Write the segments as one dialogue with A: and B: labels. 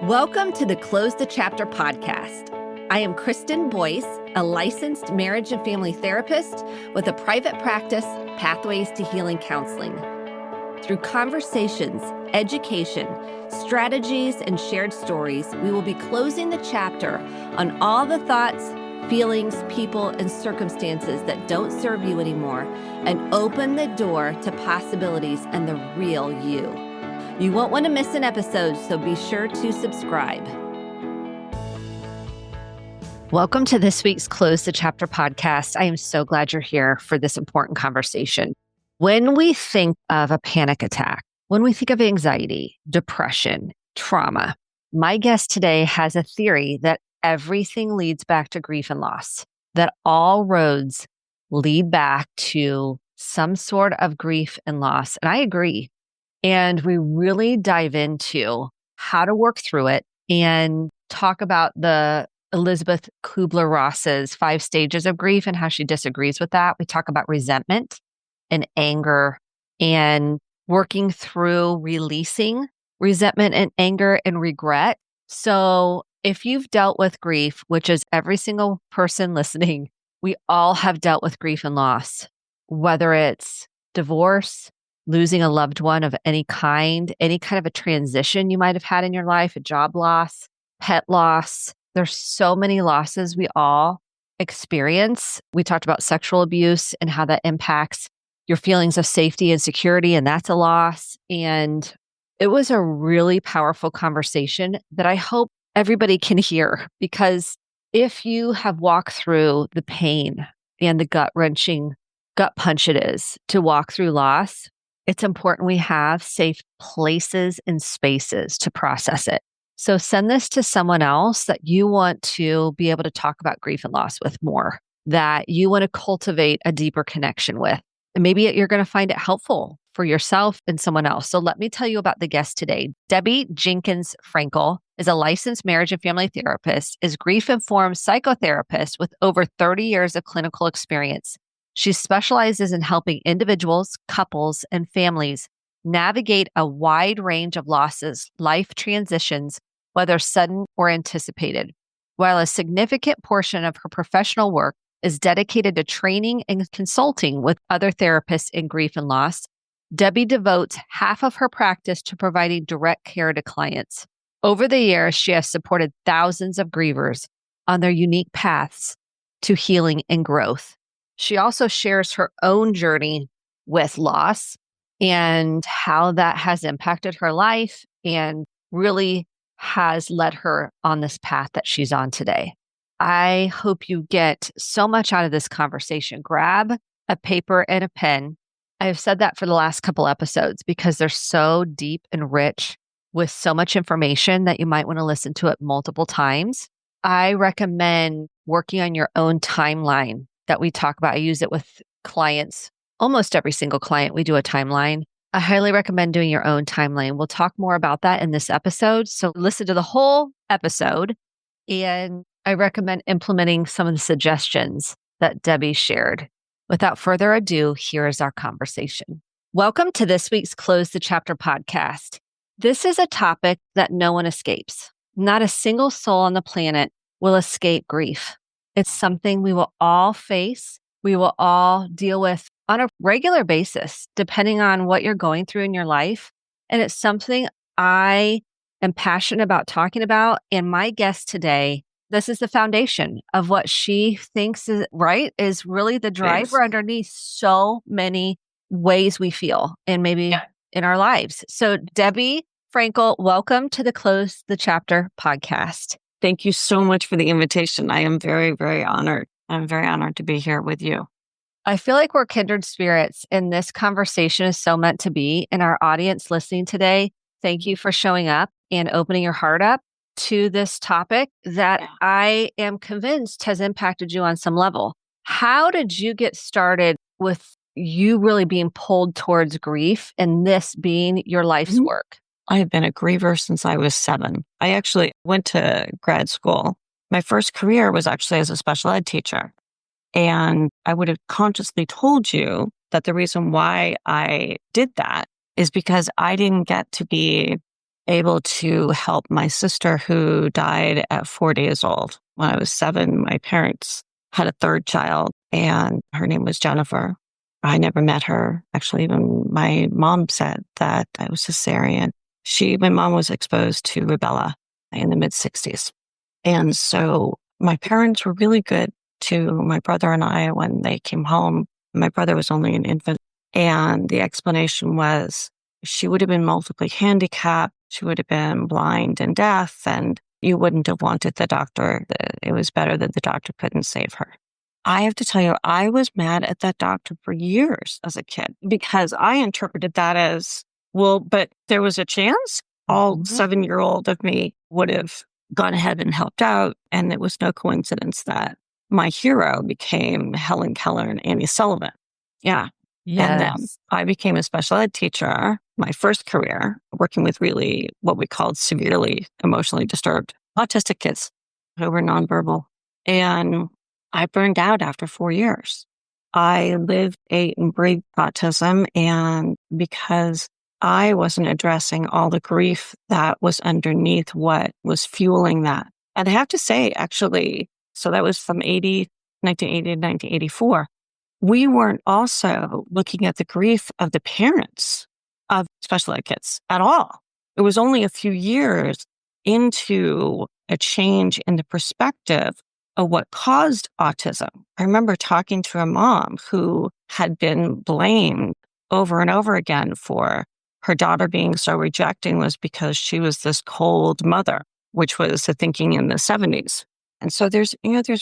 A: Welcome to the Close the Chapter podcast. I am Kristen Boyce, a licensed marriage and family therapist with a private practice, Pathways to Healing Counseling. Through conversations, education, strategies, and shared stories, we will be closing the chapter on all the thoughts, feelings, people, and circumstances that don't serve you anymore and open the door to possibilities and the real you. You won't want to miss an episode, so be sure to subscribe. Welcome to this week's Close the Chapter podcast. I am so glad you're here for this important conversation. When we think of a panic attack, when we think of anxiety, depression, trauma, my guest today has a theory that everything leads back to grief and loss, that all roads lead back to some sort of grief and loss. And I agree. And we really dive into how to work through it and talk about the Elizabeth Kubler-Ross's 5 stages of grief and how she disagrees with that. We talk about resentment and anger and working through releasing resentment and anger and regret. So if you've dealt with grief, which is every single person listening, we all have dealt with grief and loss, whether it's divorce, losing a loved one of any kind of a transition you might have had in your life, a job loss, pet loss. There's so many losses we all experience. We talked about sexual abuse and how that impacts your feelings of safety and security, and that's a loss. And it was a really powerful conversation that I hope everybody can hear, because if you have walked through the pain and the gut-wrenching gut punch it is to walk through loss, it's important we have safe places and spaces to process it. So send this to someone else that you want to be able to talk about grief and loss with more, that you want to cultivate a deeper connection with. And maybe you're going to find it helpful for yourself and someone else. So let me tell you about the guest today. Debbie Jenkins Frankel is a licensed marriage and family therapist, is grief-informed psychotherapist with over 30 years of clinical experience. She specializes in helping individuals, couples, and families navigate a wide range of losses, life transitions, whether sudden or anticipated. While a significant portion of her professional work is dedicated to training and consulting with other therapists in grief and loss, Debbie devotes half of her practice to providing direct care to clients. Over the years, she has supported thousands of grievers on their unique paths to healing and growth. She also shares her own journey with loss and how that has impacted her life and really has led her on this path that she's on today. I hope you get so much out of this conversation. Grab a paper and a pen. I've said that for the last couple episodes because they're so deep and rich with so much information that you might want to listen to it multiple times. I recommend working on your own timeline that we talk about. I use it with clients. Almost every single client, we do a timeline. I highly recommend doing your own timeline. We'll talk more about that in this episode. So listen to the whole episode. And I recommend implementing some of the suggestions that Debbie shared. Without further ado, here is our conversation. Welcome to this week's Close the Chapter podcast. This is a topic that no one escapes. Not a single soul on the planet will escape grief. It's something we will all face. We will all deal with on a regular basis, depending on what you're going through in your life. And it's something I am passionate about talking about. And my guest today, this is the foundation of what she thinks is right, is really the driver underneath so many ways we feel and maybe in our lives. So Debbie Frankel, welcome to the Close the Chapter podcast.
B: Thank you so much for the invitation. I am very, very honored. I'm very honored to be here with you.
A: I feel like we're kindred spirits, and this conversation is so meant to be. And our audience listening today, thank you for showing up and opening your heart up to this topic that I am convinced has impacted you on some level. How did you get started with you really being pulled towards grief and this being your life's work?
B: I have been a griever since I was 7. I actually went to grad school. My first career was actually as a special ed teacher. And I would have consciously told you that the reason why I did that is because I didn't get to be able to help my sister who died at 4 days old. When I was 7, my parents had a third child, and her name was Jennifer. I never met her. Actually, even my mom said that I was cesarean. My mom was exposed to rubella in the mid-60s. And so my parents were really good to my brother and I when they came home. My brother was only an infant. And the explanation was she would have been multiply handicapped. She would have been blind and deaf, and you wouldn't have wanted the doctor. It was better that the doctor couldn't save her. I have to tell you, I was mad at that doctor for years as a kid because I interpreted that as, well, but there was a chance all 7-year-old of me would have gone ahead and helped out. And it was no coincidence that my hero became Helen Keller and Annie Sullivan. Yeah.
A: Yes.
B: And then I became a special ed teacher, my first career, working with really what we called severely emotionally disturbed autistic kids who were nonverbal. And I burned out after 4 years. I lived, ate, and breathed autism. And because I wasn't addressing all the grief that was underneath what was fueling that. And I have to say, actually, so that was from 1980 to 1984. We weren't also looking at the grief of the parents of special ed kids at all. It was only a few years into a change in the perspective of what caused autism. I remember talking to a mom who had been blamed over and over again for her daughter being so rejecting was because she was this cold mother, which was the thinking in the 70s. And so there's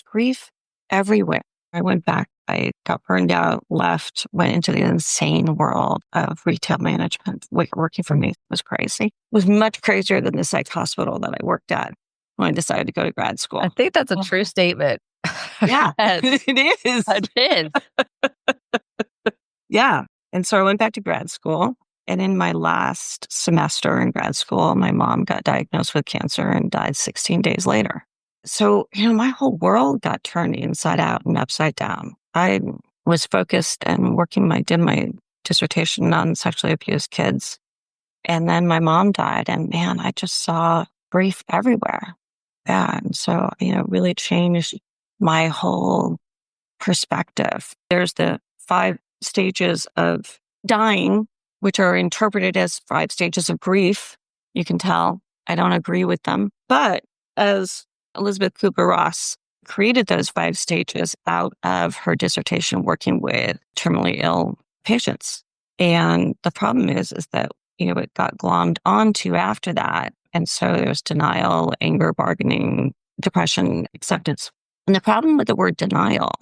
B: grief everywhere. I went back, I got burned out, left, went into the insane world of retail management. Working for me was crazy. It was much crazier than the psych hospital that I worked at when I decided to go to grad school.
A: I think that's a true statement.
B: Yeah,
A: Yes.
B: it is.
A: It is.
B: Yeah. And so I went back to grad school. And in my last semester in grad school, my mom got diagnosed with cancer and died 16 days later. So, my whole world got turned inside out and upside down. I was focused and did my dissertation on sexually abused kids. And then my mom died, and man, I just saw grief everywhere. Yeah. And so, really changed my whole perspective. There's the 5 stages of dying, which are interpreted as 5 stages of grief. You can tell I don't agree with them. But as Elizabeth Kubler-Ross created those 5 stages out of her dissertation working with terminally ill patients. And the problem is that, it got glommed onto after that. And so there's denial, anger, bargaining, depression, acceptance. And the problem with the word denial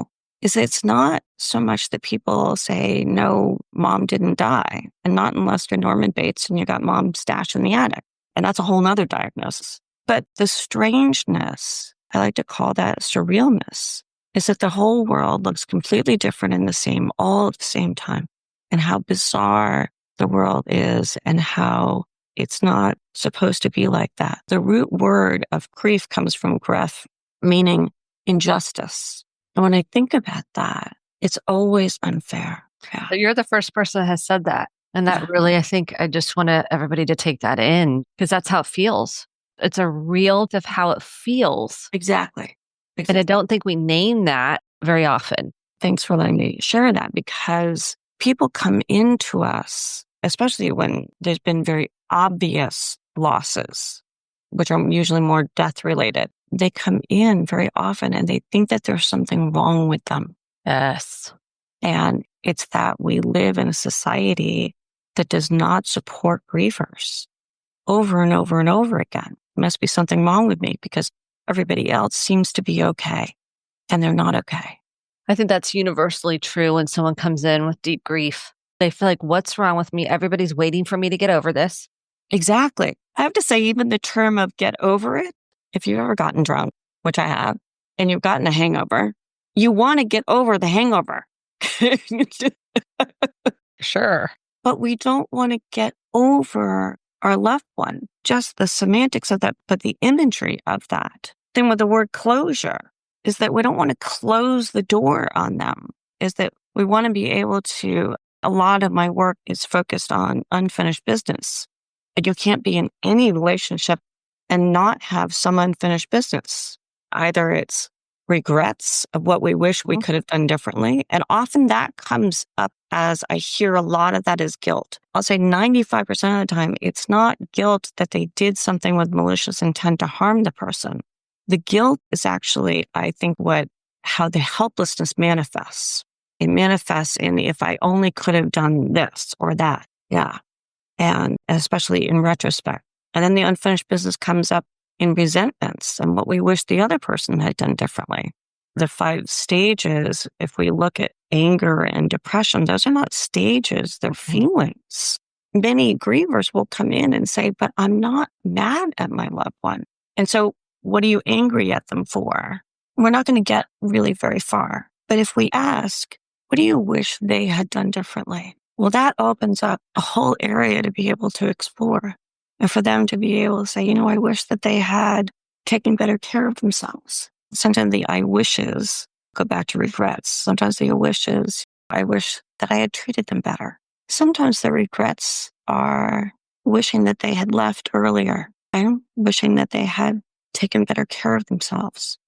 B: is it's not so much that people say, no, mom didn't die. And not unless you're Norman Bates and you got mom stashed in the attic. And that's a whole nother diagnosis. But the strangeness, I like to call that surrealness, is that the whole world looks completely different and the same all at the same time. And how bizarre the world is and how it's not supposed to be like that. The root word of grief comes from gref, meaning injustice. And when I think about that, it's always unfair. Yeah.
A: So you're the first person that has said that. And that really, I think I just want everybody to take that in because that's how it feels. It's a real of how it feels.
B: Exactly.
A: And I don't think we name that very often.
B: Thanks for letting me share that because people come into us, especially when there's been very obvious losses, which are usually more death related. They come in very often and they think that there's something wrong with them.
A: Yes.
B: And it's that we live in a society that does not support grievers over and over and over again. Must be something wrong with me because everybody else seems to be okay and they're not okay.
A: I think that's universally true when someone comes in with deep grief. They feel like, what's wrong with me? Everybody's waiting for me to get over this.
B: Exactly. I have to say, even the term of get over it, if you've ever gotten drunk, which I have, and you've gotten a hangover, you want to get over the hangover.
A: Sure.
B: But we don't want to get over our loved one, just the semantics of that, but the imagery of that. Then with the word closure is that we don't want to close the door on them, is that we want to be able to, a lot of my work is focused on unfinished business. And you can't be in any relationship and not have some unfinished business. Either it's regrets of what we wish we could have done differently. And often that comes up as I hear a lot of that is guilt. I'll say 95% of the time, it's not guilt that they did something with malicious intent to harm the person. The guilt is actually, I think, how the helplessness manifests. It manifests in if I only could have done this or that. Yeah. And especially in retrospect. And then the unfinished business comes up in resentments and what we wish the other person had done differently. The 5 stages, if we look at anger and depression, those are not stages, they're feelings. Many grievers will come in and say, but I'm not mad at my loved one. And so what are you angry at them for? We're not going to get really very far. But if we ask, what do you wish they had done differently? Well, that opens up a whole area to be able to explore. And for them to be able to say, I wish that they had taken better care of themselves. Sometimes the I wishes go back to regrets. Sometimes the wishes, I wish that I had treated them better. Sometimes the regrets are wishing that they had left earlier and wishing that they had taken better care of themselves.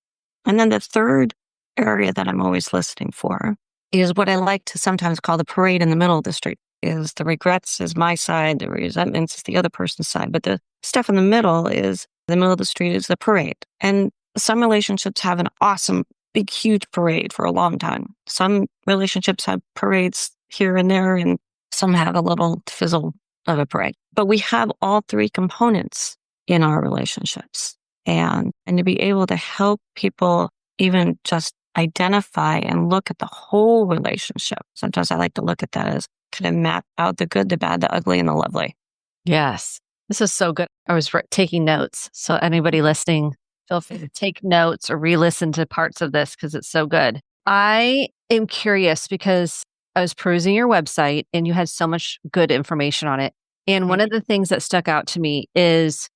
B: And then the third area that I'm always listening for is what I like to sometimes call the parade in the middle of the street. Is the regrets is my side, the resentments is the other person's side. But the stuff in the middle is the middle of the street is the parade. And some relationships have an awesome, big, huge parade for a long time. Some relationships have parades here and there, and some have a little fizzle of a parade. But we have all 3 components in our relationships. And to be able to help people even just identify and look at the whole relationship. Sometimes I like to look at that as kind of map out the good, the bad, the ugly, and the lovely.
A: Yes. This is so good. I was taking notes. So anybody listening, feel free to take notes or re-listen to parts of this because it's so good. I am curious because I was perusing your website and you had so much good information on it. And one of the things that stuck out to me is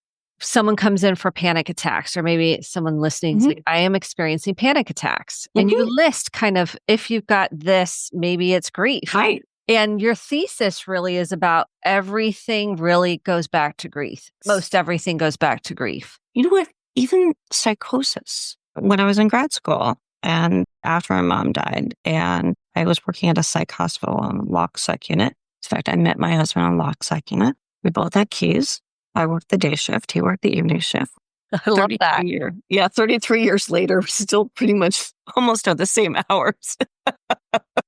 A: someone comes in for panic attacks, or maybe someone listening is like, I am experiencing panic attacks. And you list kind of, if you've got this, maybe it's grief.
B: Right.
A: And your thesis really is about everything really goes back to grief. Most everything goes back to grief.
B: You know what? Even psychosis. When I was in grad school and after my mom died, and I was working at a psych hospital on a lock psych unit. In fact, I met my husband on a lock psych unit. We both had keys. I worked the day shift. He worked the evening shift.
A: I love that.
B: 33 years later, we still pretty much almost have the same hours.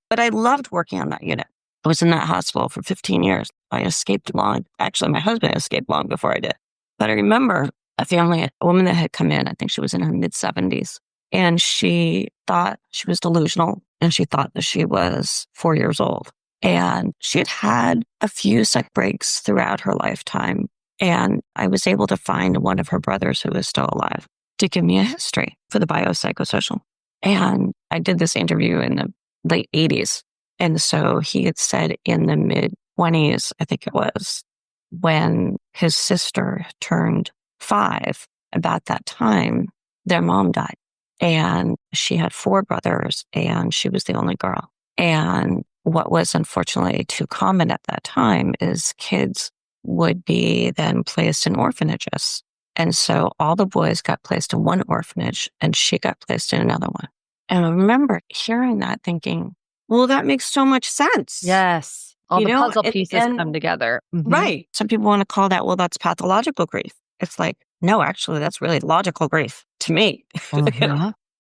B: But I loved working on that unit. I was in that hospital for 15 years. I escaped long. Actually, my husband escaped long before I did. But I remember a woman that had come in, I think she was in her mid-70s, and she thought she was delusional, and she thought that she was 4 years old. And she had had a few psych breaks throughout her lifetime. And I was able to find one of her brothers who was still alive to give me a history for the biopsychosocial. And I did this interview in the late 80s. And so he had said in the mid-20s, I think it was, when his sister turned 5, about that time, their mom died. And she had 4 brothers, and she was the only girl. And what was unfortunately too common at that time is kids would be then placed in orphanages. And so all the boys got placed in one orphanage and she got placed in another one. And I remember hearing that thinking, well, that makes so much sense.
A: Yes. All the puzzle pieces come together.
B: Right. Some people want to call that, well, that's pathological grief. It's like, no, actually, that's really logical grief to me.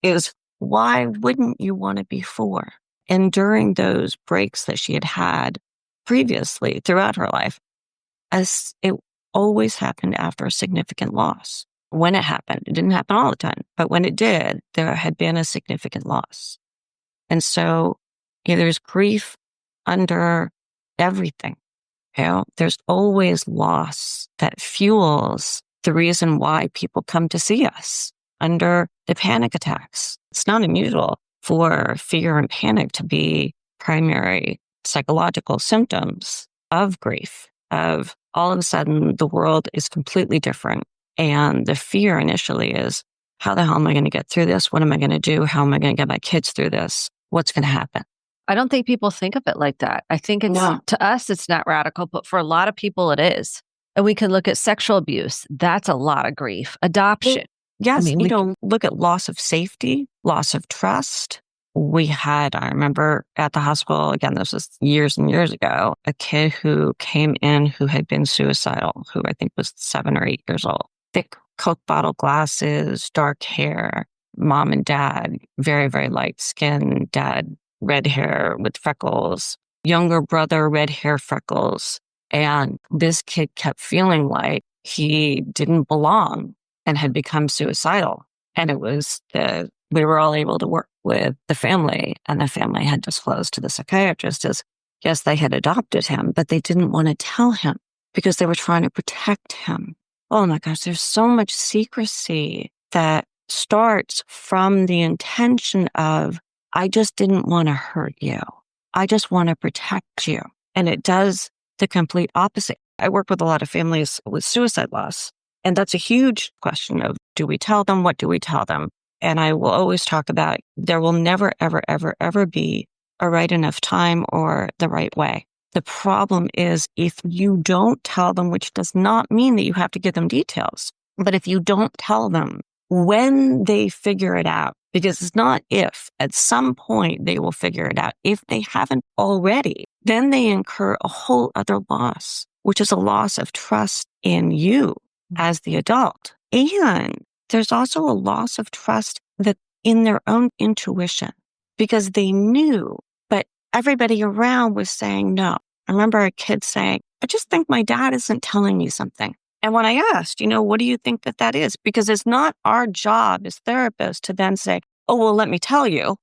B: Is why wouldn't you want to be 4? And during those breaks that she had had previously throughout her life, as it always happened after a significant loss. When it happened, it didn't happen all the time, but when it did, there had been a significant loss. And so there's grief under everything. There's always loss that fuels the reason why people come to see us under the panic attacks. It's not unusual for fear and panic to be primary psychological symptoms of grief, of all of a sudden the world is completely different. And the fear initially is, how the hell am I going to get through this? What am I going to do? How am I going to get my kids through this? What's going to happen?
A: I don't think people think of it like that. I think to us, it's not radical, but for a lot of people, it is. And we can look at sexual abuse. That's a lot of grief. Adoption.
B: Yes,
A: I mean,
B: look at loss of safety, loss of trust. I remember at the hospital, again, this was years and years ago, a kid who came in who had been suicidal, who I think was 7 or 8 years old. Thick Coke bottle glasses, dark hair, mom and dad, very, very light skin, dad, red hair with freckles, younger brother, red hair, freckles. And this kid kept feeling like he didn't belong and had become suicidal. And we were all able to work with the family, and the family had disclosed to the psychiatrist as, yes, they had adopted him, but they didn't want to tell him because they were trying to protect him. Oh my gosh, there's so much secrecy that starts from the intention of, I just didn't want to hurt you. I just want to protect you. And it does the complete opposite. I work with a lot of families with suicide loss, and that's a huge question of, do we tell them? What do we tell them? And I will always talk about, there will never, ever, ever, ever be a right enough time or the right way. The problem is if you don't tell them, which does not mean that you have to give them details, but if you don't tell them when they figure it out, because it's not if, at some point they will figure it out. If they haven't already, then they incur a whole other loss, which is a loss of trust in you as the adult. And there's also a loss of trust that in their own intuition, because they knew, but everybody around was saying no. I remember a kid saying, I just think my dad isn't telling me something. And when I asked, what do you think that is? Because it's not our job as therapists to then say, oh, well, let me tell you.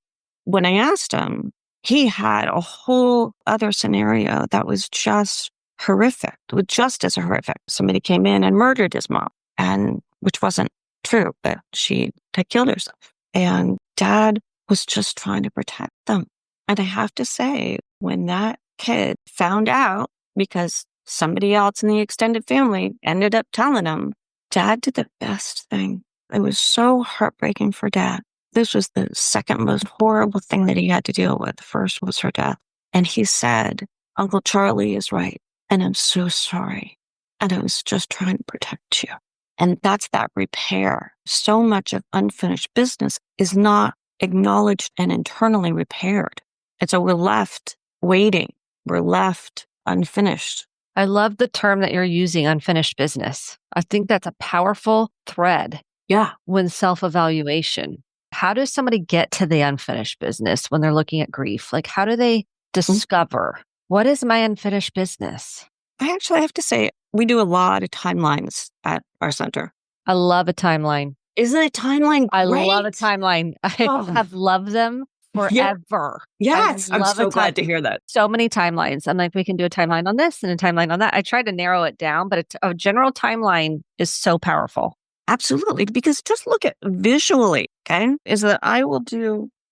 B: When I asked him, he had a whole other scenario that was just horrific, just as horrific. Somebody came in and murdered his mom, and which wasn't true, but she had killed herself. And dad was just trying to protect them. And I have to say, when that kid found out, because somebody else in the extended family ended up telling him, dad did the best thing. It was so heartbreaking for dad. This was the second most horrible thing that he had to deal with. The first was her death. And he said, Uncle Charlie is right. And I'm so sorry. And I was just trying to protect you. And that's that repair. So much of unfinished business is not acknowledged and internally repaired. And so we're left waiting. We're left unfinished.
A: I love the term that you're using, unfinished business. I think that's a powerful thread.
B: Yeah.
A: When self-evaluation. How does somebody get to the unfinished business when they're looking at grief? Like, how do they discover what is my unfinished business?
B: I actually have to say, we do a lot of timelines at our center.
A: I love a timeline.
B: Isn't a timeline great?
A: I love a timeline. I have loved them forever.
B: Yes. I'm so glad to hear that.
A: So many timelines. I'm like, we can do a timeline on this and a timeline on that. I try to narrow it down, but a general timeline is so powerful.
B: Absolutely. Because just look at visually, okay, is that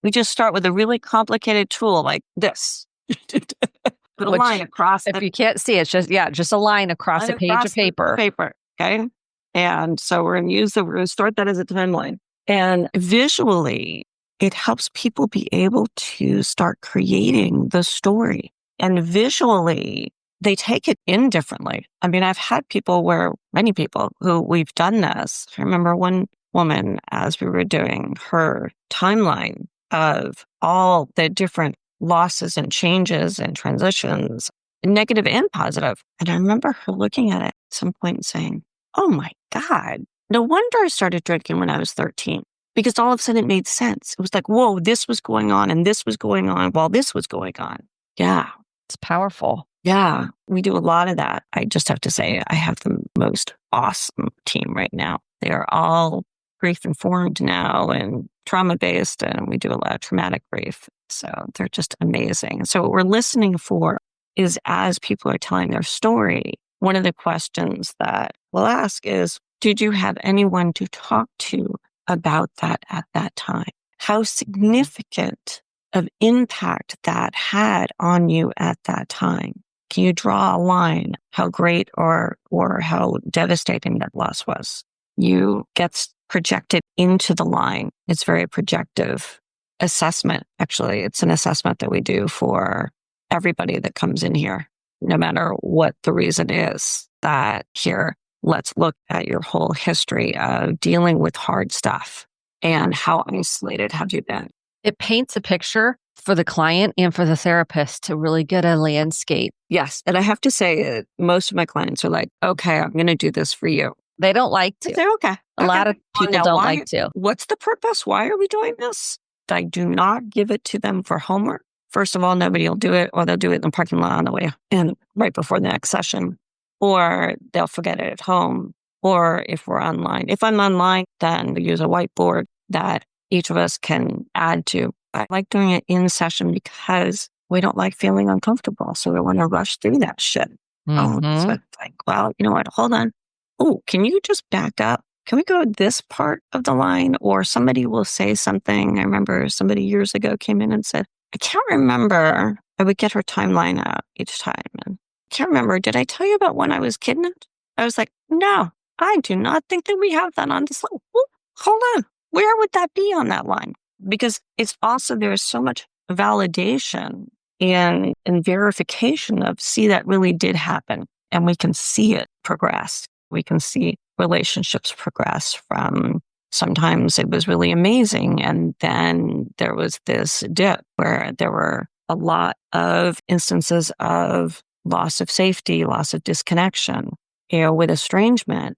B: we just start with a really complicated tool like this. Put a line across
A: it. If you can't see, it's just a line across a page of paper.
B: Okay. And so we're going to start that as a timeline. And visually, it helps people be able to start creating the story. And visually, they take it in differently. I mean, I've had many people who we've done this. I remember one woman, as we were doing her timeline of all the different losses and changes and transitions, negative and positive. And I remember her looking at it at some point and saying, oh my God, no wonder I started drinking when I was 13. Because all of a sudden it made sense. It was like, whoa, this was going on and this was going on while this was going on. Yeah.
A: It's powerful.
B: Yeah. We do a lot of that. I just have to say, I have the most awesome team right now. They are all grief informed now and trauma based, and we do a lot of traumatic grief. So they're just amazing. So what we're listening for is, as people are telling their story, one of the questions that we'll ask is, did you have anyone to talk to about that at that time? How significant of impact that had on you at that time? Can you draw a line how great or how devastating that loss was? You get projected into the line. It's very projective assessment. Actually, it's an assessment that we do for everybody that comes in here. no matter what the reason is, that here, let's look at your whole history of dealing with hard stuff and how isolated have you been.
A: It paints a picture for the client and for the therapist to really get a landscape.
B: Yes. And I have to say, most of my clients are like, okay, I'm going to do this for you.
A: They don't like
B: I
A: to.
B: say, okay.
A: A lot of people
B: now
A: don't like to.
B: What's the purpose? Why are we doing this? I do not give it to them for homework. First of all, nobody will do it, or they'll do it in the parking lot on the way in right before the next session, or they'll forget it at home. Or if we're online, if I'm online, then we use a whiteboard that each of us can add to. I like doing it in session because we don't like feeling uncomfortable. So we want to rush through that shit. So it's like, well, you know what? Hold on. Oh, can you just back up? Can we go this part of the line? Or somebody will say something. I remember somebody years ago came in and said, I can't remember. I would get her timeline out each time. And I can't remember. Did I tell you about when I was kidnapped? I was like, no, I do not think that we have that on this line. Oh, hold on. Where would that be on that line? Because it's also, there is so much validation and verification of, see, that really did happen. And we can see it progress. We can see relationships progress from sometimes it was really amazing. And then there was this dip where there were a lot of instances of loss of safety, loss of disconnection. With estrangement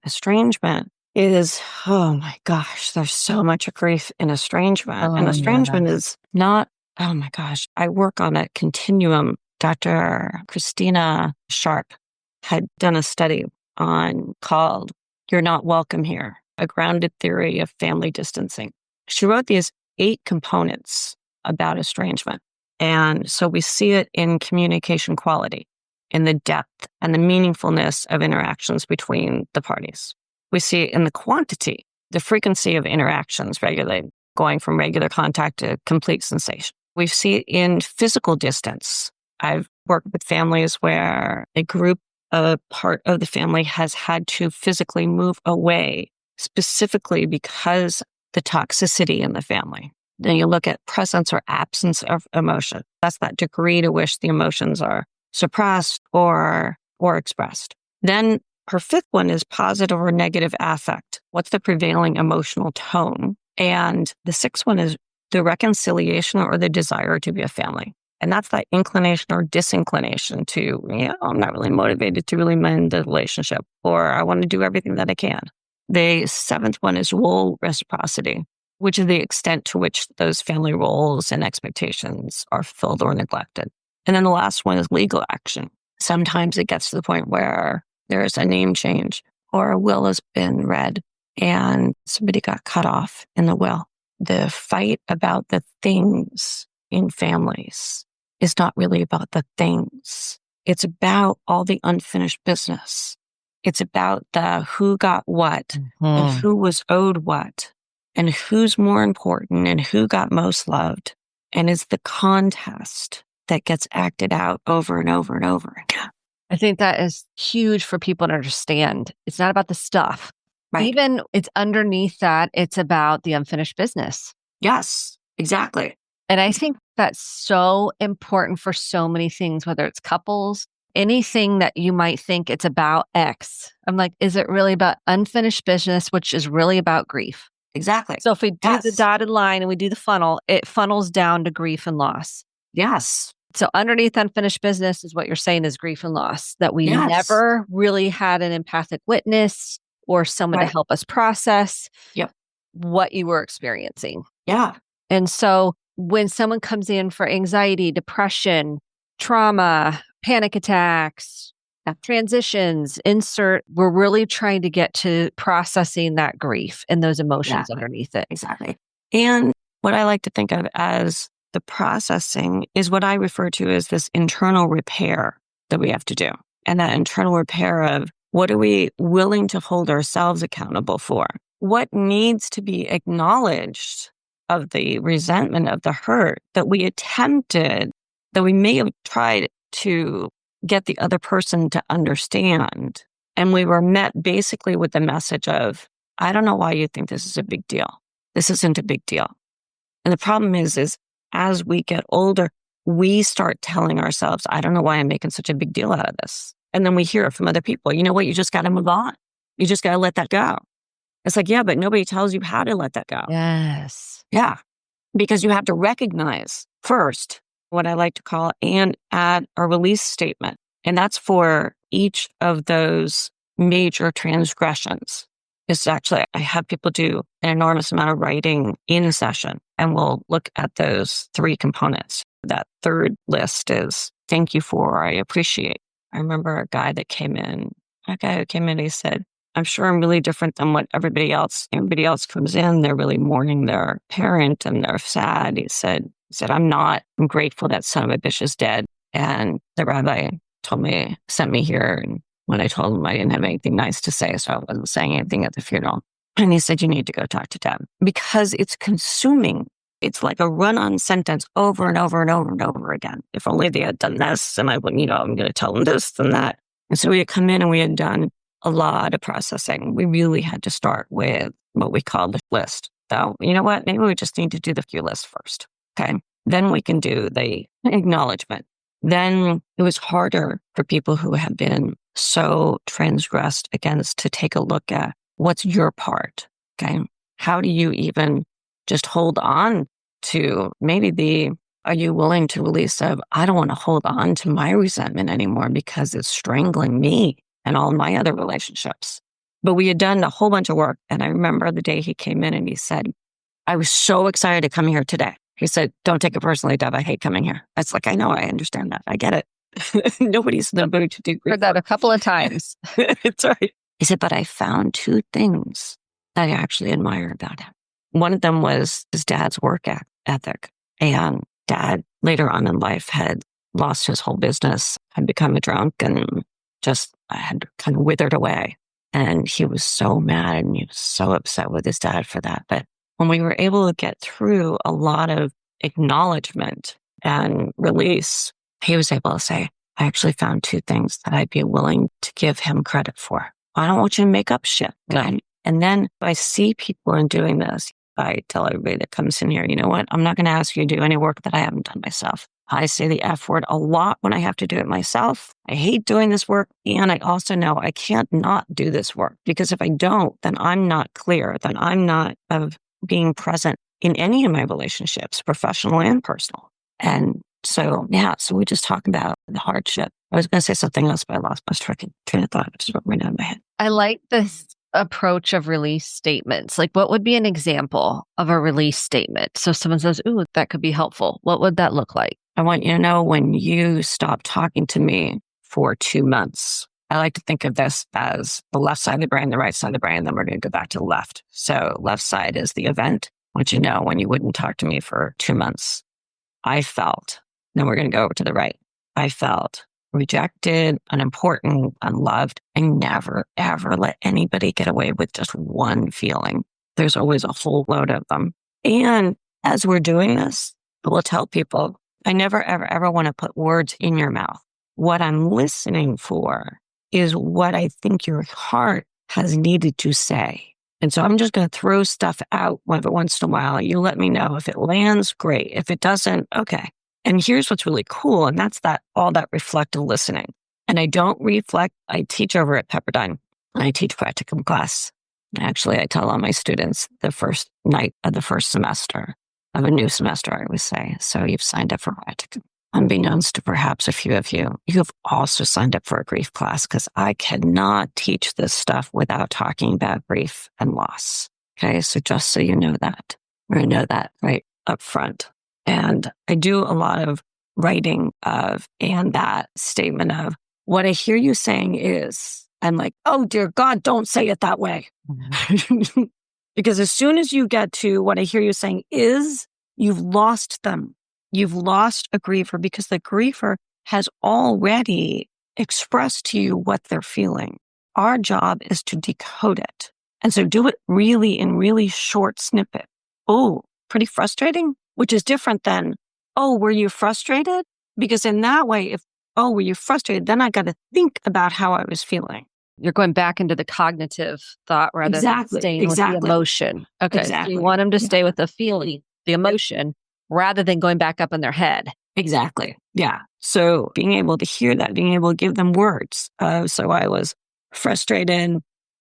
B: is, oh my gosh, there's so much grief in estrangement. And estrangement is not, oh my gosh, I work on a continuum. Dr. Christina Sharp had done a study called You're Not Welcome Here, a grounded theory of family distancing. She wrote these 8 components about estrangement. And so we see it in communication quality, in the depth and the meaningfulness of interactions between the parties. We see it in the quantity, the frequency of interactions regulated, going from regular contact to complete cessation. We see it in physical distance. I've worked with families where a part of the family has had to physically move away, specifically because the toxicity in the family. Then you look at presence or absence of emotion. That's that degree to which the emotions are suppressed or expressed. Then her 5th one is positive or negative affect. What's the prevailing emotional tone? And the 6th one is the reconciliation or the desire to be a family. And that's that inclination or disinclination to, I'm not really motivated to really mend the relationship, or I want to do everything that I can. The 7th one is role reciprocity, which is the extent to which those family roles and expectations are fulfilled or neglected. And then the last one is legal action. Sometimes it gets to the point where there's a name change or a will has been read and somebody got cut off in the will. The fight about the things in families is not really about the things. It's about all the unfinished business. It's about the who got what and who was owed what and who's more important and who got most loved. And it's the contest that gets acted out over and over and over again.
A: I think that is huge for people to understand. It's not about the stuff. Right. Even it's underneath that, it's about the unfinished business.
B: Yes, exactly.
A: And I think that's so important for so many things, whether it's couples, anything that you might think it's about X. I'm like, is it really about unfinished business, which is really about grief?
B: Exactly.
A: So if we do the dotted line and we do the funnel, it funnels down to grief and loss.
B: Yes.
A: So underneath unfinished business is what you're saying is grief and loss, that we never really had an empathic witness or someone to help us process what you were experiencing.
B: Yeah.
A: And so when someone comes in for anxiety, depression, trauma, panic attacks, transitions, we're really trying to get to processing that grief and those emotions underneath it.
B: Exactly. And what I like to think of as the processing is what I refer to as this internal repair that we have to do. And that internal repair of what are we willing to hold ourselves accountable for? What needs to be acknowledged of the resentment, of the hurt that we attempted, that we may have tried to get the other person to understand. And we were met basically with the message of, I don't know why you think this is a big deal. This isn't a big deal. And the problem is as we get older, we start telling ourselves, I don't know why I'm making such a big deal out of this. And then we hear it from other people. You know what? You just got to move on. You just got to let that go. It's like, yeah, but nobody tells you how to let that go.
A: Yes.
B: Yeah. Because you have to recognize first what I like to call and add a release statement. And that's for each of those major transgressions. It's actually, I have people do an enormous amount of writing in a session, and we'll look at those three components. That third list is thank you for, I appreciate. I remember a guy who came in, he said, I'm sure I'm really different than what everybody else. Everybody else comes in, they're really mourning their parent and they're sad. He said, I'm not. I'm grateful that son of a bitch is dead. And the rabbi sent me here. And when I told him I didn't have anything nice to say, so I wasn't saying anything at the funeral. And he said, you need to go talk to Deb because it's consuming. It's like a run-on sentence over and over and over and over again. If only they had done this, and I wouldn't, I'm going to tell them this and that. And so we had come in and we had done a lot of processing. We really had to start with what we call the list. So, you know what? Maybe we just need to do the few list first. Okay. Then we can do the acknowledgement. Then it was harder for people who have been so transgressed against to take a look at what's your part. Okay. How do you even just hold on to maybe are you willing to release I don't want to hold on to my resentment anymore because it's strangling me and all my other relationships. But we had done a whole bunch of work. And I remember the day he came in and he said, I was so excited to come here today. He said, don't take it personally, Deb. I hate coming here. It's like, I know, I understand that. I get it. Nobody's in the mood to do grief.
A: Heard that a couple of times.
B: It's right. He said, but I found two things that I actually admire about him. One of them was his dad's work ethic. And Dad, later on in life, had lost his whole business, had become a drunk, and just had kind of withered away. And he was so mad and he was so upset with his dad for that. But when we were able to get through a lot of acknowledgement and release, he was able to say, I actually found two things that I'd be willing to give him credit for. I don't want you to make up shit.
A: No.
B: And then I see people in doing this. I tell everybody that comes in here, you know what? I'm not going to ask you to do any work that I haven't done myself. I say the F word a lot when I have to do it myself. I hate doing this work. And I also know I can't not do this work because if I don't, then I'm not clear, then I'm not of being present in any of my relationships, professional and personal. And so, so we just talk about the hardship. I was going to say something else, but I lost my train of thought. It just went right out of my head.
A: I like this approach of release statements. Like, what would be an example of a release statement? So someone says, ooh, that could be helpful. What would that look like?
B: I want you to know when you stop talking to me for 2 months. I like to think of this as the left side of the brain, the right side of the brain, then we're going to go back to the left. So left side is the event. I want you to know when you wouldn't talk to me for 2 months. I felt, then we're going to go over to the right. I felt rejected, unimportant, unloved. I never, ever let anybody get away with just one feeling. There's always a whole load of them. And as we're doing this, we'll tell people, I never, ever, ever want to put words in your mouth. What I'm listening for is what I think your heart has needed to say. And so I'm just going to throw stuff out every once in a while. You let me know. If it lands, great. If it doesn't, okay. And here's what's really cool. And that's all that reflective listening. And I don't reflect. I teach over at Pepperdine. I teach practicum class. Actually, I tell all my students the first night of the first semester of a new semester, I always say, so you've signed up for practicum. Unbeknownst to perhaps a few of you, you've also signed up for a grief class because I cannot teach this stuff without talking about grief and loss. Okay, so just so you know that, we're going to know that right up front. And I do a lot of writing of, and that statement of, what I hear you saying is, I'm like, oh dear God, don't say it that way. Mm-hmm. Because as soon as you get to what I hear you saying is, you've lost them. You've lost a griefer because the griefer has already expressed to you what they're feeling. Our job is to decode it. And so do it really in really short snippet. Oh, pretty frustrating, which is different than, oh, were you frustrated? Because in that way, were you frustrated? Then I got to think about how I was feeling.
A: You're going back into the cognitive thought rather than staying with the emotion. Okay. Exactly. So you want them to stay with the feeling, the emotion, rather than going back up in their head.
B: Exactly. Yeah. So being able to hear that, being able to give them words. So I was frustrated,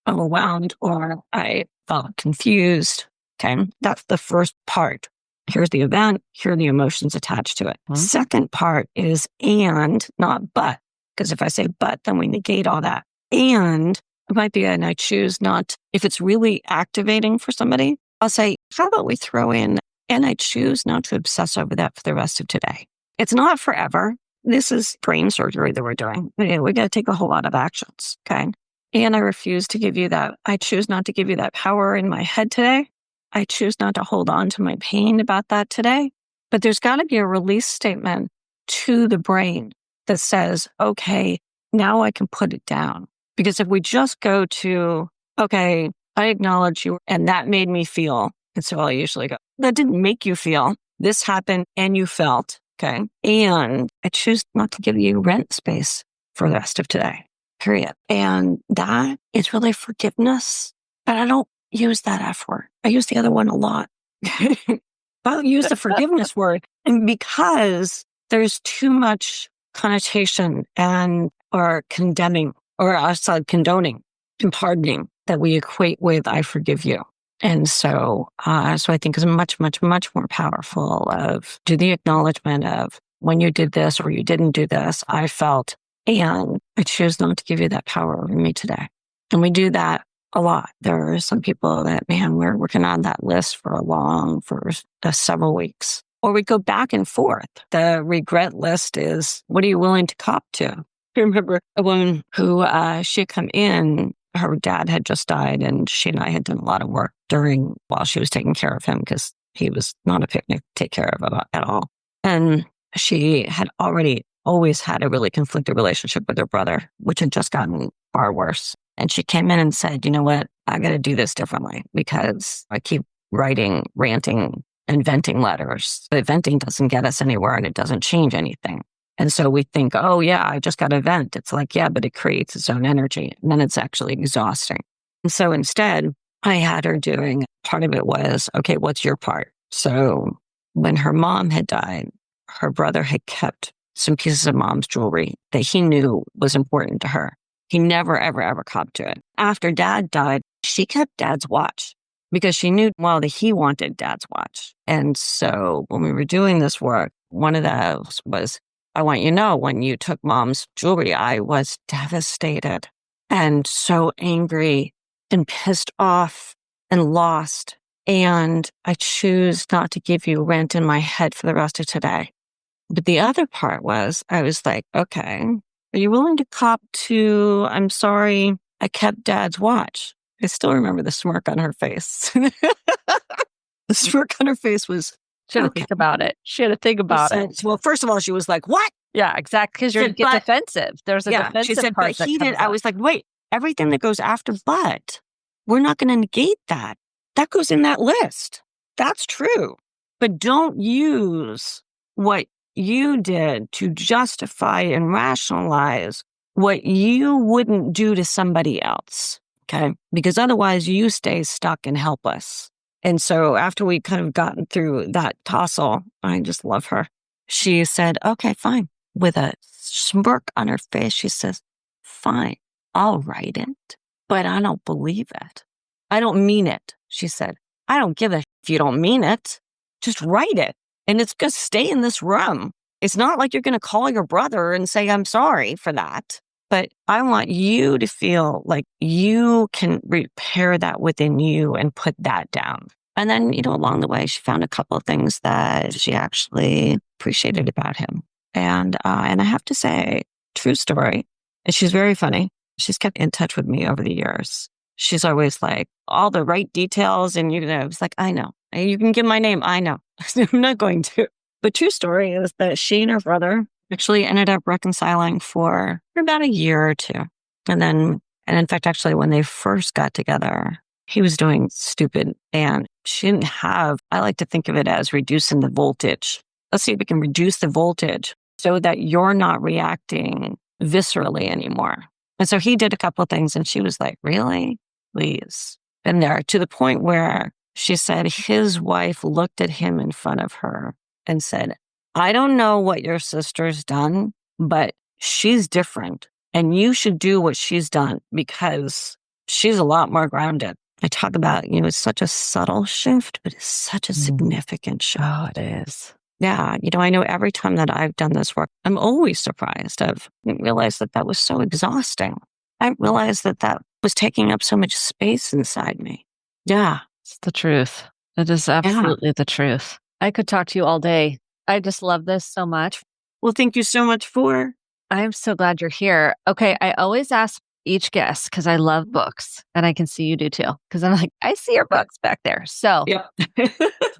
B: overwhelmed, or I felt confused. Okay. That's the first part. Here's the event. Here are the emotions attached to it. Second part is and, not but. Because if I say but, then we negate all that. And it might be, and I choose not, if it's really activating for somebody, I'll say, how about we throw in, and I choose not to obsess over that for the rest of today. It's not forever. This is brain surgery that we're doing. We got to take a whole lot of actions. Okay. And I refuse to give you that. I choose not to give you that power in my head today. I choose not to hold on to my pain about that today. But there's got to be a release statement to the brain that says, okay, now I can put it down. Because if we just go to, okay, I acknowledge you and that made me feel. And so I'll usually go, that didn't make you feel. This happened and you felt. Okay. And I choose not to give you rent space for the rest of today, period. And that is really forgiveness. But I don't use that F word. I use the other one a lot. I'll use the forgiveness word. And because there's too much connotation and or condemning or outside condoning and pardoning that we equate with I forgive you. And so I think is much, much, much more powerful of do the acknowledgement of when you did this or you didn't do this, I felt, and I choose not to give you that power over me today. And we do that a lot. There are some people that, man, we're working on that list for several weeks. Or we go back and forth. The regret list is, what are you willing to cop to? I remember a woman who she had come in, her dad had just died, and she and I had done a lot of work while she was taking care of him because he was not a picnic to take care of at all. And she had always had a really conflicted relationship with her brother, which had just gotten far worse. And she came in and said, you know what, I got to do this differently because I keep writing, ranting, and venting letters. But venting doesn't get us anywhere and it doesn't change anything. And so we think, oh yeah, I just got to vent. It's like, yeah, but it creates its own energy. And then it's actually exhausting. And so instead, I had her doing, part of it was, okay, what's your part? So when her mom had died, her brother had kept some pieces of mom's jewelry that he knew was important to her. He never, ever, ever copped to it. After dad died, she kept dad's watch because she knew, well, that he wanted dad's watch. And so when we were doing this work, one of those was, I want you to know, when you took mom's jewelry, I was devastated and so angry and pissed off and lost. And I choose not to give you rent in my head for the rest of today. But the other part was, I was like, okay, are you willing to cop to, I'm sorry, I kept dad's watch? I still remember the smirk on her face. The smirk on her face was,
A: She had to think about it. She had to think about it.
B: Well, first of all, she was like, what?
A: Yeah, exactly. Because you get defensive. There's a defensive
B: she said,
A: part
B: but he did. I was like, wait, everything that goes after but, we're not going to negate that. That goes in that list. That's true. But don't use what you did to justify and rationalize what you wouldn't do to somebody else. Okay. Because otherwise you stay stuck and helpless. And so after we kind of gotten through that tussle, I just love her. She said, okay, fine. With a smirk on her face, she says, fine, I'll write it, but I don't believe it. I don't mean it. She said, I don't give a if you don't mean it. Just write it. And it's going to stay in this room. It's not like you're going to call your brother and say, I'm sorry for that. But I want you to feel like you can repair that within you and put that down. And then, along the way, she found a couple of things that she actually appreciated about him. And I have to say, true story, and she's very funny. She's kept in touch with me over the years. She's always like, all the right details. And, it's like, I know. You can give my name. I know. I'm not going to. But true story is that she and her brother actually ended up reconciling for about a year or two. And in fact, actually, when they first got together, he was doing stupid and she didn't have, I like to think of it as reducing the voltage. Let's see if we can reduce the voltage so that you're not reacting viscerally anymore. And so he did a couple of things and she was like, really? Please. And there, to the point where she said his wife looked at him in front of her and said, I don't know what your sister's done, but she's different. And you should do what she's done because she's a lot more grounded. I talk about, it's such a subtle shift, but it's such a significant shift.
A: Oh, it is.
B: Yeah. I know every time that I've done this work, I'm always surprised. I didn't realize that was so exhausting. I didn't realize that was taking up so much space inside me. Yeah.
A: It's the truth. It is absolutely the truth. I could talk to you all day. I just love this so much.
B: Well, thank you so much
A: I'm so glad you're here. Okay. I always ask each guest because I love books and I can see you do too. Because I'm like, I see your books back there. So,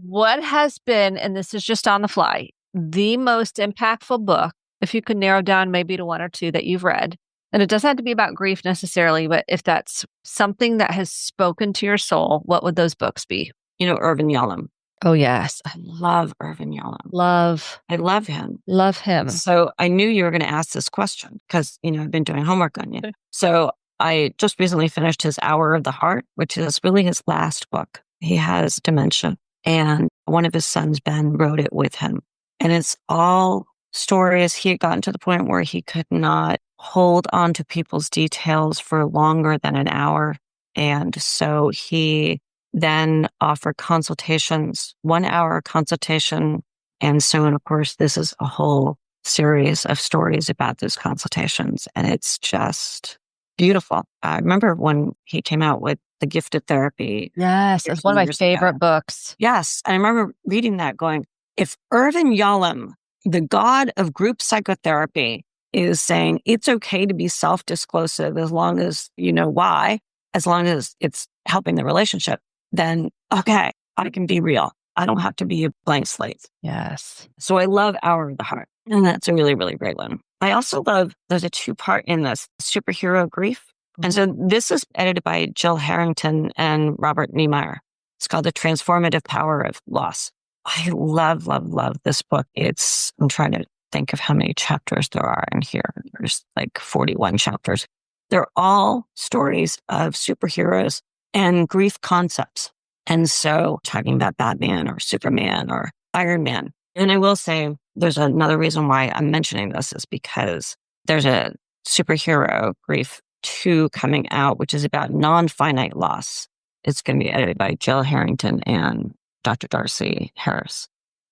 A: what has been, and this is just on the fly, the most impactful book, if you could narrow down maybe to one or two that you've read? And it doesn't have to be about grief necessarily, but if that's something that has spoken to your soul, what would those books be?
B: Irvin Yalom.
A: Oh, yes.
B: I love Irvin Yalom.
A: I
B: love him.
A: Love him.
B: So I knew you were going to ask this question because, I've been doing homework on you. So I just recently finished his Hour of the Heart, which is really his last book. He has dementia and one of his sons, Ben, wrote it with him. And it's all stories. He had gotten to the point where he could not hold on to people's details for longer than an hour. And so he then offer consultations, 1 hour consultation. And so, and of course, this is a whole series of stories about those consultations. And it's just beautiful. I remember when he came out with The Gifted Therapy.
A: Yes, it's one of my favorite books.
B: Yes. I remember reading that going, if Irvin Yalom, the god of group psychotherapy, is saying it's okay to be self-disclosive as long as you know why, as long as it's helping the relationship, then, okay, I can be real. I don't have to be a blank slate.
A: Yes.
B: So I love Hour of the Heart. And that's a really, really great one. I also love, there's a 2-part in this, Superhero Grief. And so this is edited by Jill Harrington and Robert Niemeyer. It's called The Transformative Power of Loss. I love, love, love this book. I'm trying to think of how many chapters there are in here. There's like 41 chapters. They're all stories of superheroes and grief concepts. And so talking about Batman or Superman or Iron Man. And I will say there's another reason why I'm mentioning this is because there's a Superhero Grief 2 coming out, which is about non-finite loss. It's going to be edited by Jill Harrington and Dr. Darcy Harris.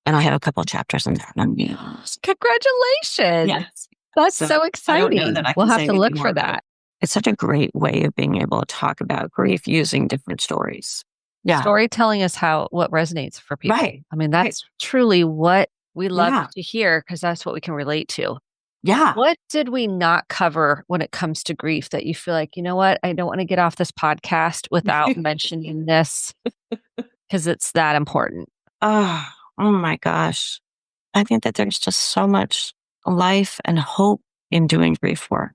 B: And I have a couple of chapters in there.
A: Congratulations.
B: Yes.
A: That's so exciting. We'll have to look for that.
B: It's such a great way of being able to talk about grief using different stories. Yeah.
A: Storytelling is what resonates for people.
B: Right.
A: I mean, that's truly what we love to hear because that's what we can relate to.
B: Yeah.
A: What did we not cover when it comes to grief that you feel like, you know what? I don't want to get off this podcast without mentioning this because it's that important.
B: Oh my gosh. I think that there's just so much life and hope in doing grief work.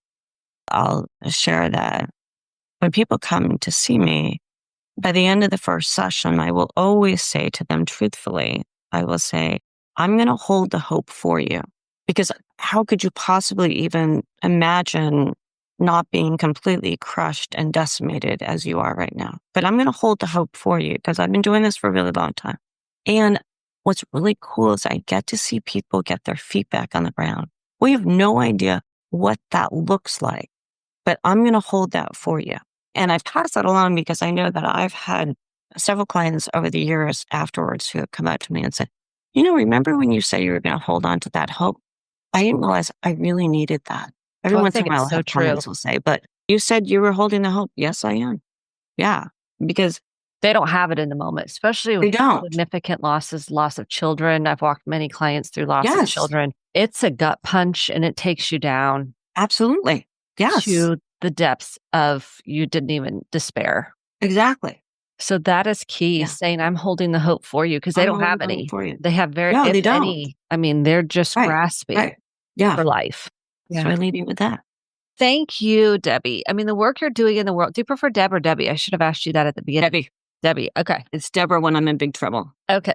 B: I'll share that when people come to see me, by the end of the first session, I will always say to them truthfully, I will say, I'm going to hold the hope for you. Because how could you possibly even imagine not being completely crushed and decimated as you are right now? But I'm going to hold the hope for you because I've been doing this for a really long time. And what's really cool is I get to see people get their feet back on the ground. We have no idea what that looks like, but I'm going to hold that for you. And I've passed that along because I know that I've had several clients over the years afterwards who have come out to me and said, remember when you said you were going to hold on to that hope? I didn't realize I really needed that. Every once in a while, clients will say, but you said you were holding the hope. Yes, I am. Yeah, because
A: they don't have it in the moment, especially with significant losses, loss of children. I've walked many clients through loss of children. It's a gut punch and it takes you down.
B: Absolutely. Yes.
A: To the depths of you didn't even despair.
B: Exactly.
A: So that is key, saying I'm holding the hope for you because they don't have any. They have very,
B: they don't.
A: Any. I mean, they're just grasping for life.
B: So I leave you with that.
A: Thank you, Debbie. I mean, the work you're doing in the world. Do you prefer Deb or Debbie? I should have asked you that at the beginning. Debbie. Okay.
B: It's Deborah when I'm in big trouble.
A: Okay.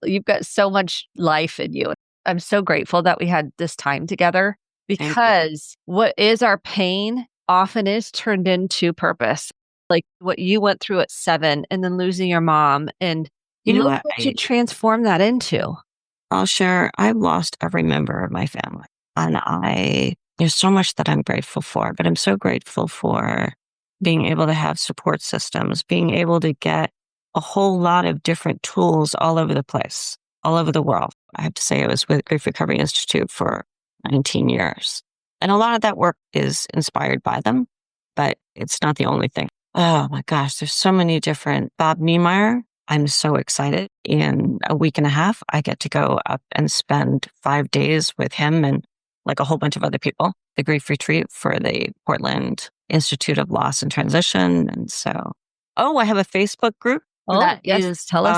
A: You've got so much life in you. I'm so grateful that we had this time together because what is our pain often is turned into purpose. Like what you went through at 7 and then losing your mom and
B: You know
A: Look
B: what?
A: what you transform that into.
B: I'll share, I've lost every member of my family. And there's so much that I'm grateful for, but I'm so grateful for being able to have support systems, being able to get a whole lot of different tools all over the place, all over the world. I have to say, I was with Grief Recovery Institute for 19 years. And a lot of that work is inspired by them, but it's not the only thing. Oh my gosh, there's so many different. Bob Niemeyer, I'm so excited. In a week and a half, I get to go up and spend 5 days with him and like a whole bunch of other people, the grief retreat for the Portland Institute of Loss and Transition. And so, I have a Facebook group
A: Tell us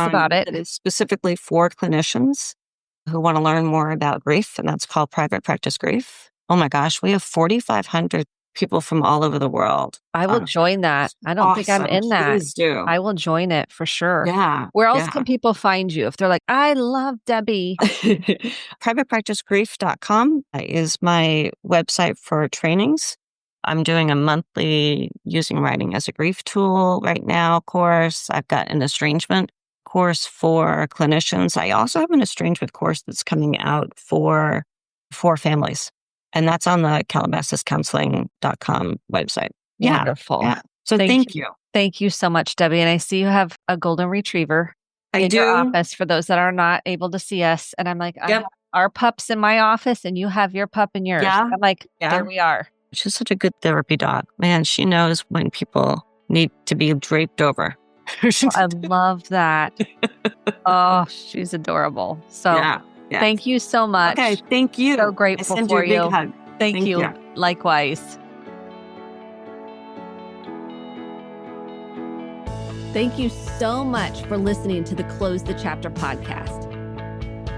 A: about it.
B: that is specifically for clinicians who want to learn more about grief, and that's called Private Practice Grief. Oh my gosh, we have 4,500 people from all over the world.
A: I will join that. I don't think I'm in that.
B: Please do.
A: I will join it for sure.
B: Yeah.
A: Where else can people find you if they're like, I love Debbie?
B: Privatepracticegrief.com is my website for trainings. I'm doing a monthly using writing as a grief tool right now course. I've got an estrangement course for clinicians. I also have an estrangement course that's coming out for families. And that's on the CalabasasCounseling.com website.
A: Wonderful.
B: Yeah. So thank you.
A: Thank you so much, Debbie. And I see you have a golden retriever in your office for those that are not able to see us. And I'm like, I have our pups in my office and you have your pup in yours.
B: Yeah.
A: I'm like, there we are.
B: She's such a good therapy dog. Man, she knows when people need to be draped over.
A: I love that. Oh, she's adorable. So thank you so much.
B: Okay, thank you.
A: So grateful for you.
B: I send you a big hug.
A: Thank you. Likewise. Thank you so much for listening to the Close the Chapter podcast.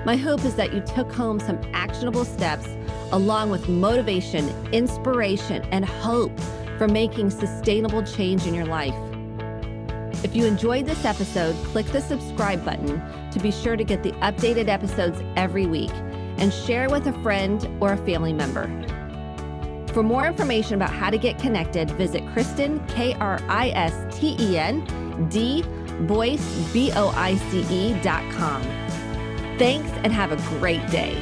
A: My hope is that you took home some actionable steps along with motivation, inspiration, and hope for making sustainable change in your life. If you enjoyed this episode, click the subscribe button to be sure to get the updated episodes every week and share with a friend or a family member. For more information about how to get connected, visit Kristen, Kristen, Boyce, BOICE.com. Thanks and have a great day.